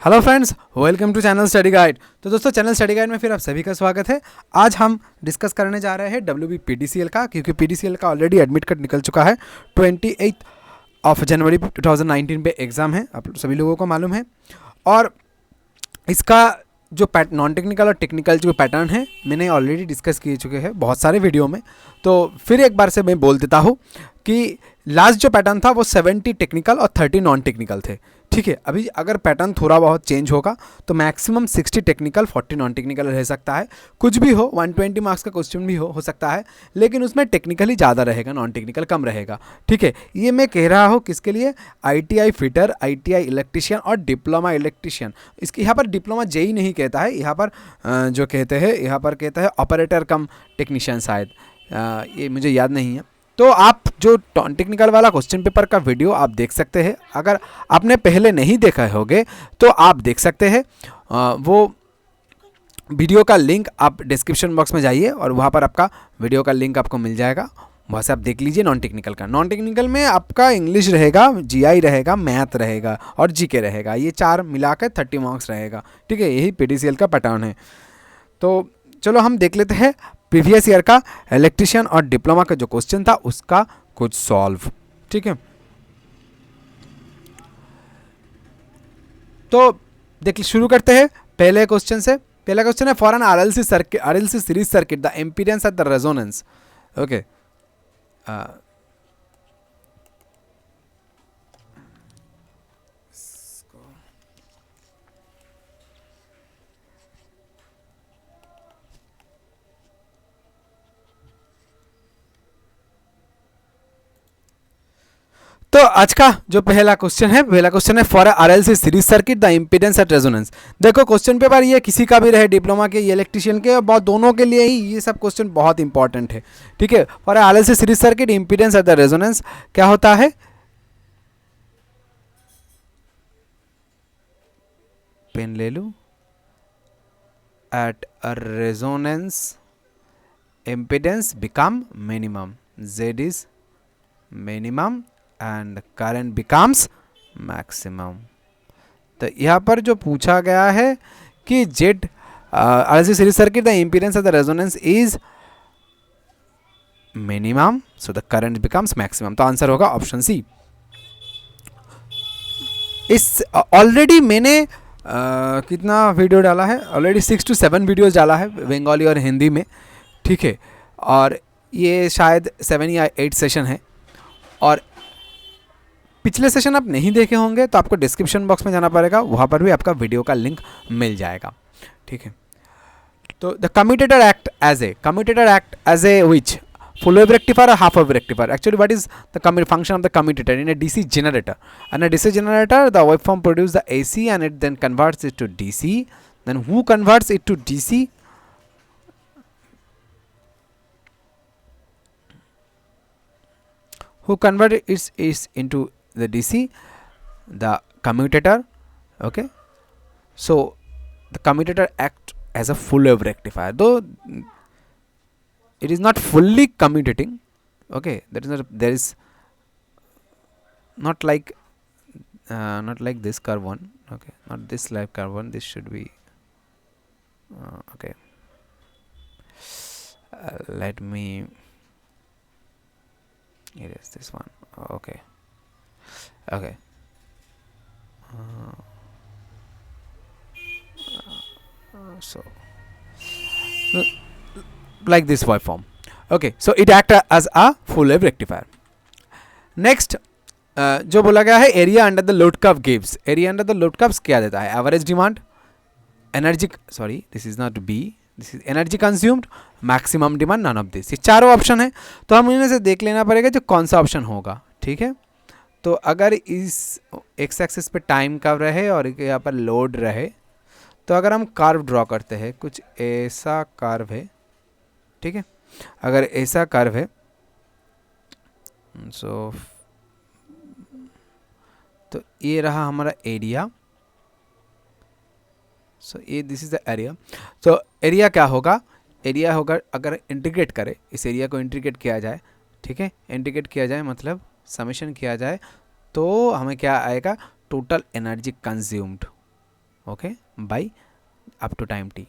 Hello friends, welcome to channel study guide. तो दोस्तों, channel study guide में फिर आप सभी का स्वागत है। आज हम डिस्कस करने जा रहे हैं WB PDCL का, क्योंकि PDCL का ऑलरेडी एडमिट कार्ड निकल चुका है। 28 जनवरी 2019 पे एग्ज़ाम है, आप सभी लोगों को मालूम है। और इसका जो नॉन टेक्निकल और टेक्निकल जो पैटर्न है मैंने ऑलरेडी डिस्कस किए चुके हैं बहुत सारे वीडियो में। तो फिर एक बार से मैं बोल देता हूँ कि लास्ट जो पैटर्न था वो 70 टेक्निकल और 30 नॉन टेक्निकल थे। ठीक है, अभी अगर पैटर्न थोड़ा बहुत चेंज होगा तो मैक्सिमम 60 टेक्निकल 40 नॉन टेक्निकल रह सकता है। कुछ भी हो, 120 मार्क्स का क्वेश्चन भी हो सकता है, लेकिन उसमें टेक्निकल ही ज़्यादा रहेगा, नॉन टेक्निकल कम रहेगा। ठीक है, ये मैं कह रहा हूँ किसके लिए? ITI फिटर, ITI इलेक्ट्रिशियन और डिप्लोमा इलेक्ट्रिशियन। इसके यहाँ पर डिप्लोमा JEE नहीं कहता है, यहाँ पर जो कहते हैं, यहाँ पर कहता है ऑपरेटर कम टेक्नीशियन शायद, ये मुझे याद नहीं है। तो आप जो नॉन टेक्निकल वाला क्वेश्चन पेपर का वीडियो आप देख सकते हैं। अगर आपने पहले नहीं देखा होगे तो आप देख सकते हैं, वो वीडियो का लिंक आप डिस्क्रिप्शन बॉक्स में जाइए और वहाँ पर आपका वीडियो का लिंक आपको मिल जाएगा, वहाँ से आप देख लीजिए नॉन टेक्निकल का। नॉन टेक्निकल में आपका इंग्लिश रहेगा, GI रहेगा, मैथ रहेगा और GK रहेगा। ये चार मिलाकर 30 मार्क्स रहेगा। ठीक है, यही PDCL का पैटर्न है। तो चलो हम देख लेते हैं प्रीवियस ईयर का इलेक्ट्रिशियन और डिप्लोमा का जो क्वेश्चन था उसका कुछ सॉल्व। ठीक है, तो देखिए शुरू करते हैं पहले क्वेश्चन से। पहला क्वेश्चन है, for an RLC series circuit the impedance at the resonance. Okay, तो आज का जो पहला क्वेश्चन है for RLC series circuit the impedance at resonance. देखो क्वेश्चन पेपर ये किसी का भी रहे, डिप्लोमा के, इलेक्ट्रिशियन के, बहुत दोनों के लिए ही ये सब क्वेश्चन बहुत इंपॉर्टेंट है। ठीक है, for RLC series circuit impedance at the resonance क्या होता है? पेन ले लूं। At a resonance impedance become minimum, Z is minimum and current becomes maximum. तो यहाँ पर जो पूछा गया है कि Z RLC series circuit the impedance of the resonance is minimum, so the current becomes maximum. तो आंसर होगा ऑप्शन सी। इस ऑलरेडी मैंने कितना वीडियो डाला है? ऑलरेडी 6 to 7 वीडियोज डाला है बंगाली और हिंदी में। ठीक है, और ये शायद 7 या 8 सेशन है। और पिछले सेशन आप नहीं देखे होंगे तो आपको डिस्क्रिप्शन बॉक्स में जाना पड़ेगा, वहाँ पर भी आपका वीडियो का लिंक मिल जाएगा। ठीक है, तो the commutator act as a which full wave rectifier और half wave rectifier. Actually what is the function of the commutator in a DC generator? And a DC generator, the waveform produces the AC and it then converts it to DC. Then who converts it to DC? Who converts it into the DC? The commutator. Okay, so the commutator acts as a full wave rectifier, though it is not fully commutating. Okay, there is not like this curve one. Okay, not this like curve one, this should be okay. Let me erase this one. Okay, so like this waveform. Okay, so it acts as a full wave rectifier. Next, जो बोला गया है, area under the load curve gives. Area under the load curves क्या देता है? Average demand, energy, sorry this is not B, this is energy consumed, maximum demand, none of this. ये चारों option है, तो हम इनमें से देख लेना पड़ेगा जो कौन सा ऑप्शन होगा। ठीक है, तो अगर इस एक्स एक्सिस पे टाइम कर्व रहे और यहाँ पर लोड रहे, तो अगर हम कर्व ड्रॉ करते हैं, कुछ ऐसा कर्व है। ठीक है, अगर ऐसा कर्व है तो ये रहा हमारा एरिया। सो ये दिस इज द एरिया। तो एरिया क्या होगा? एरिया होगा, अगर इंटीग्रेट करें, इस एरिया को इंटीग्रेट किया जाए, ठीक है, इंटीग्रेट किया जाए मतलब समेशन किया जाए, तो हमें क्या आएगा? Total energy consumed. okay, by up to time t.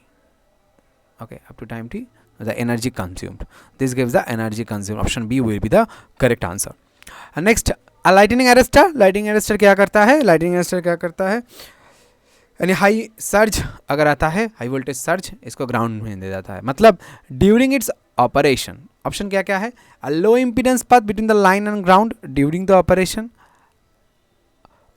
Okay, up to time t, the energy consumed. This gives the energy consumed. Option B will be the correct answer. And next, a lightning arrestor. Lightning arrestor क्या करता है? Lightning arrestor क्या करता है? यानी high surge अगर आता है, हाई वोल्टेज सर्ज, इसको ग्राउंड में दे जाता है. मतलब ड्यूरिंग इट्स ऑपरेशन. ऑप्शन क्या क्या है? A low impedance path between the line and ground during the operation,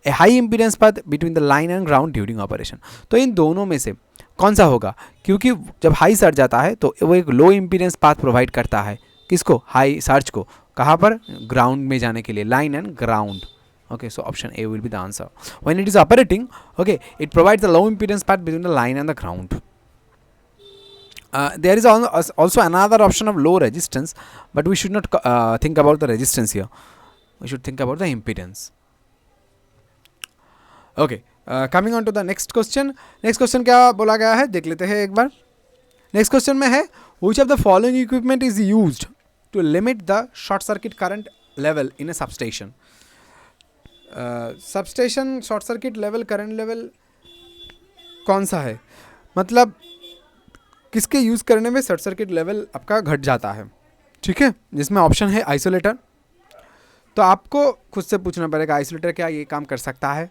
a high impedance path between the line and ground during operation. तो इन दोनों में से कौन सा होगा? क्योंकि जब हाई सर्ज आता है तो वो एक लो इम्पीडेंस पाथ प्रोवाइड करता है. किसको? हाई सर्ज को. कहाँ पर? ग्राउंड में जाने के लिए, line and ground. Okay, so option A will be the answer. When it is operating, okay, it provides a low impedance path between the line and the ground. There is also another option of low resistance, but we should not think about the resistance here. We should think about the impedance. Okay, coming on to the next question. Next question क्या बोला गया है देख लेते हैं एक बार. Next question में है, which of the following equipment is used to limit the short circuit current level in a substation? Substation short circuit level, current level कौन सा है? मतलब किसके यूज़ करने में शॉर्ट सर्किट लेवल आपका घट जाता है. ठीक है, जिसमें ऑप्शन है आइसोलेटर. तो आपको खुद से पूछना पड़ेगा, आइसोलेटर क्या ये काम कर सकता है?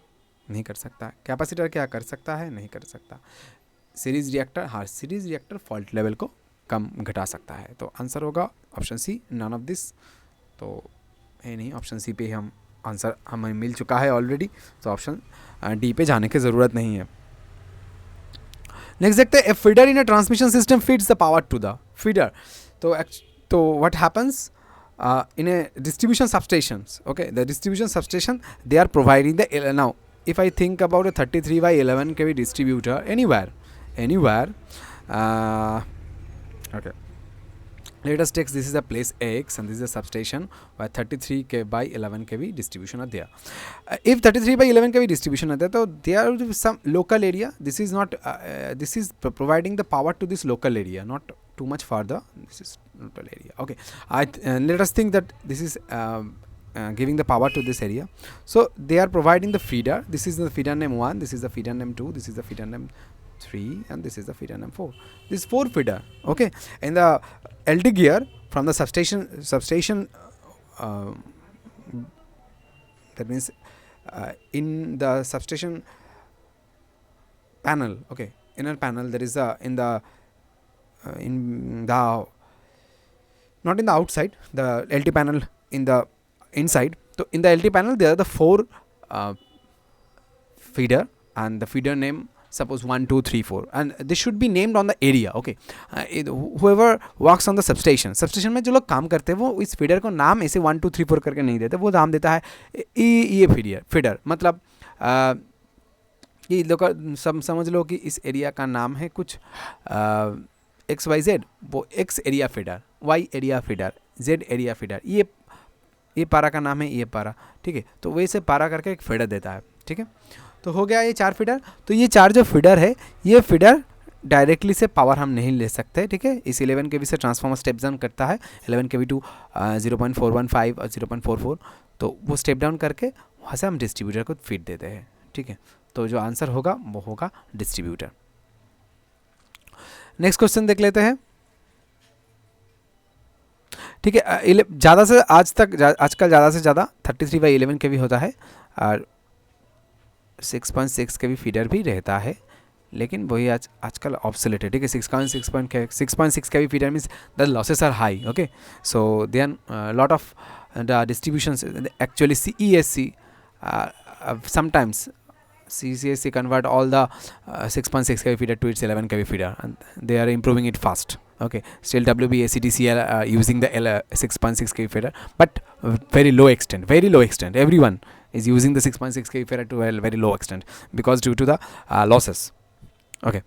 नहीं कर सकता. कैपेसिटर क्या कर सकता है? नहीं कर सकता. सीरीज रिएक्टर, हाँ, सीरीज रिएक्टर फॉल्ट लेवल को कम घटा सकता है. तो आंसर होगा option C, none of this. तो है नहीं, ऑप्शन सी पे हम आंसर हमें मिल चुका है ऑलरेडी. तो ऑप्शन डी पे जाने की ज़रूरत नहीं है. नेक्स्ट देखते हैं, a feeder in a transmission system feeds the power to the feeder. तो what happens in a distribution substations, okay, the distribution substation, they are providing the now if I think about a 33 by 11 kV distributor anywhere okay, let us take this is a place X and this is a substation where 33 by 11 kV distribution are there. If 33 by 11 kV distribution are there, so there is some local area. This is not this is providing the power to this local area, not too much further. This is local area. Okay, let us think that this is giving the power to this area. So they are providing the feeder. This is the feeder name 1. This is the feeder name 2. This is the feeder name 3, and this is the feeder name 4. This 4 feeder. Okay, and the LT gear from the substation that means in the substation panel, okay, inner panel, there is a in the not in the outside, the LT panel in the inside. So in the LT panel there are the 4 feeder, and the feeder name suppose 1 2 3 4, and this should be named on the area. Okay, whoever works on the substation में जो लोग काम करते हैं वो इस feeder को नाम ऐसे 1 2 3 4 करके नहीं देते, वो नाम देता है ये फीडर. मतलब ये लोग समझ लो कि इस एरिया का नाम है कुछ XYZ. वो X area feeder, Y area feeder, Z area feeder. ये पारा का नाम है, ये पारा. ठीक है, तो वैसे पारा करके एक फीडर देता है. ठीक है, तो हो गया ये 4 फीडर. तो ये 4 जो फीडर है, ये फीडर डायरेक्टली से पावर हम नहीं ले सकते. ठीक है, इस 11 kV से ट्रांसफार्मर स्टेप डाउन करता है 11 kV टू 0.415 और 0.44. तो वो स्टेप डाउन करके वहाँ से हम डिस्ट्रीब्यूटर को फीड देते हैं. ठीक है, तो जो आंसर होगा वो होगा डिस्ट्रीब्यूटर. नेक्स्ट क्वेश्चन देख लेते हैं. ठीक है, ज़्यादा से आजकल ज़्यादा से ज़्यादा 33 by 11 kV होता है और 6.6 kV फीडर भी रहता है, लेकिन वही आजकल ऑब्सोलेट है. ठीक है, 6.6 kV feeder means the losses are high. Okay, so then lot of the distributions actually CESC sometimes CCSC convert all the 6.6 kV feeder to its 11 kV feeder, and they are improving it fast. Okay, still WBACTCL using the 6.6 kV feeder, but very low extent. Everyone is using the 6.6 kV feeder to a very low extent because due to the losses. Okay,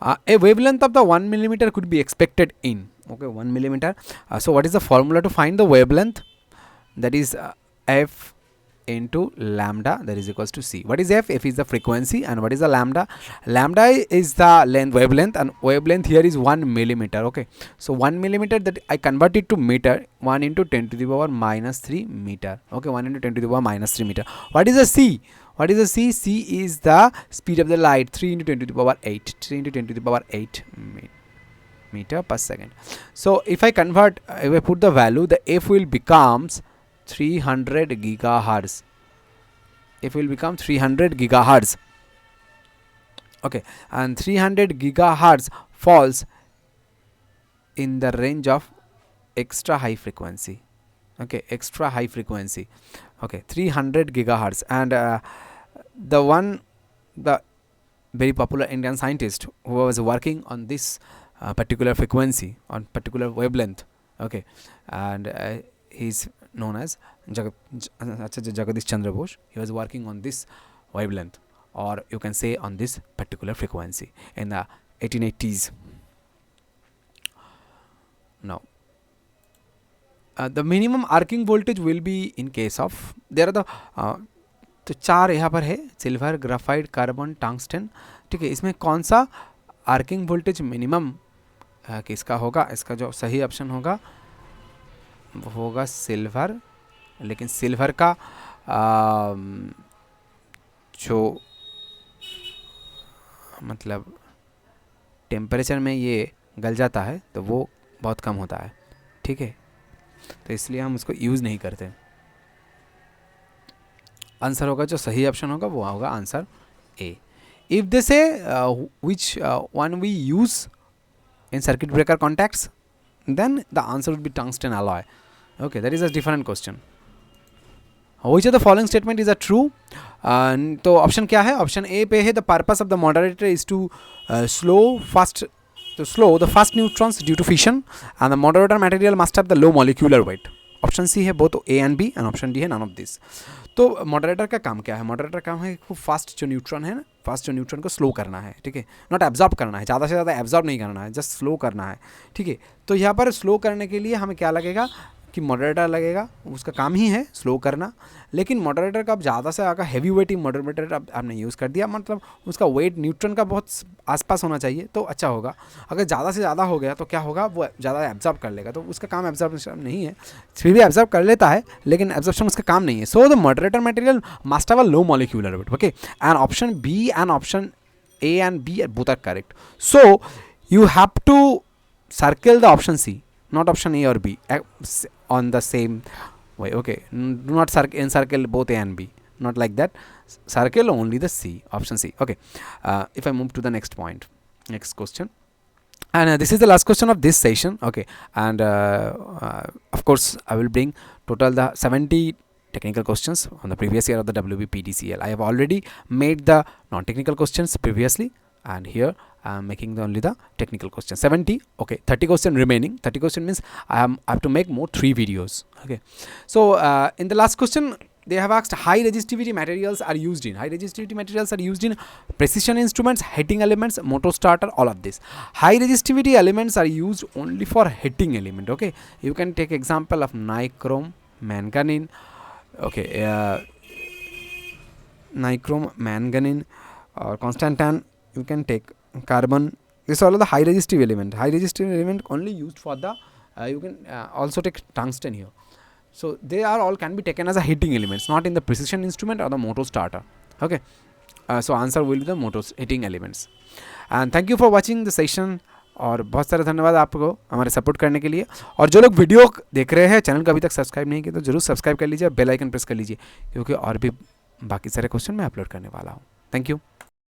a wavelength of the 1 millimeter could be expected in. Okay, 1 millimeter. So what is the formula to find the wavelength? That is F into lambda, that is equals to C. What is F? F is the frequency, and what is the lambda? Lambda is the wavelength, and wavelength here is 1 millimeter. Okay, so 1 millimeter, that I convert it to meter, 1 into 10 to the power minus 3 meter. Okay, 1 into 10 to the power minus 3 meter. What is the C? What is the C? C is the speed of the light, 3 into 10 to the power 8, 3 into 10 to the power 8 meter per second. So if I convert, if I put the value, the F will becomes 300 gigahertz. F will become 300 gigahertz. Okay, and 300 gigahertz falls in the range of extra high frequency. Okay, extra high frequency. Okay, 300 gigahertz. And the very popular Indian scientist who was working on this particular frequency, on particular wavelength. Okay, and he's known as Jagadish Chandra Bose. He was working on this wavelength, or you can say on this particular frequency in the 1880s. Now the minimum arcing voltage will be in case of, there are the तो 4 यहाँ पर है, silver, graphite, carbon, tungsten. ठीक है, इसमें कौन सा arcing voltage minimum किसका होगा? इसका जो सही ऑप्शन होगा वो होगा सिल्वर. लेकिन सिल्वर का जो मतलब टेम्परेचर में ये गल जाता है तो वो बहुत कम होता है. ठीक है, तो इसलिए हम उसको यूज़ नहीं करते. आंसर होगा जो सही ऑप्शन होगा वो होगा answer A. If they say which one we use in circuit breaker contacts, then the answer would be tungsten alloy. Okay, that is a different question. Which of the following statement is a true? तो option क्या है? Option A पे है, the purpose of the moderator is to slow the fast neutrons due to fission, and the moderator material must have the low molecular weight. Option C है both A and B, and option D है none of this. तो moderator का काम क्या है? Moderator का काम है खूब फास्ट जो न्यूट्रॉन है ना, फास्ट जो न्यूट्रॉन को स्लो करना है. ठीक है, नॉट एब्जॉर्ब करना है, ज़्यादा से ज़्यादा एब्जॉर्ब नहीं करना है, जस्ट स्लो करना है. ठीक है, तो यहाँ पर स्लो करने के लिए हमें क्या लगेगा कि मॉडरेटर लगेगा. उसका काम ही है स्लो करना. लेकिन मॉडरेटर का अब ज़्यादा से ज़्यादा हैवी वेट मॉडरेटर अब आपने यूज़ कर दिया, मतलब उसका वेट न्यूट्रॉन का बहुत आसपास होना चाहिए तो अच्छा होगा. अगर ज़्यादा से ज़्यादा हो गया तो क्या होगा? वो ज़्यादा एब्जॉर्ब कर लेगा, तो उसका काम एब्जॉर्प्शन नहीं है. फिर भी एब्जॉर्ब कर लेता है लेकिन एब्जॉर्प्शन उसका काम नहीं है. So the moderator material must have a low molecular weight. Okay, and option B and option A and B both are correct. So you have to circle the option C, not option A or B on the same way. Okay, do not encircle both A and B, not like that. Circle only the C, option C. Okay, if I move to the next point, next question, and this is the last question of this session. Okay, and of course I will bring total the 70 technical questions on the previous year of the WBPDCL. I have already made the non-technical questions previously, and here I am making only the technical question. 70. Okay, 30 question remaining. 30 question means I have to make more 3 videos. Okay, so in the last question they have asked high resistivity materials are used in. High resistivity materials are used in precision instruments, heating elements, motor starter, all of this. High resistivity elements are used only for heating element. Okay, you can take example of nichrome, manganese. Okay, nichrome, manganese, or constantan. You can take carbon. This all are the high resistive element. High resistive element only used for the you can also take tungsten here. So they are all can be taken as a heating elements, not in the precision instrument or the motor starter. Okay, so answer will be the motor heating elements. And thank you for watching the session. और बहुत सारा धन्यवाद आपको हमारे support करने के लिए. और जो लोग वीडियो देख रहे हैं चैनल को अभी तक सब्सक्राइब नहीं किया तो जरूर सब्सक्राइब कर लीजिए, बेल आइकन प्रेस कर लीजिए, क्योंकि और भी बाकी सारे क्वेश्चन मैं अपलोड करने वाला हूँ. Thank you.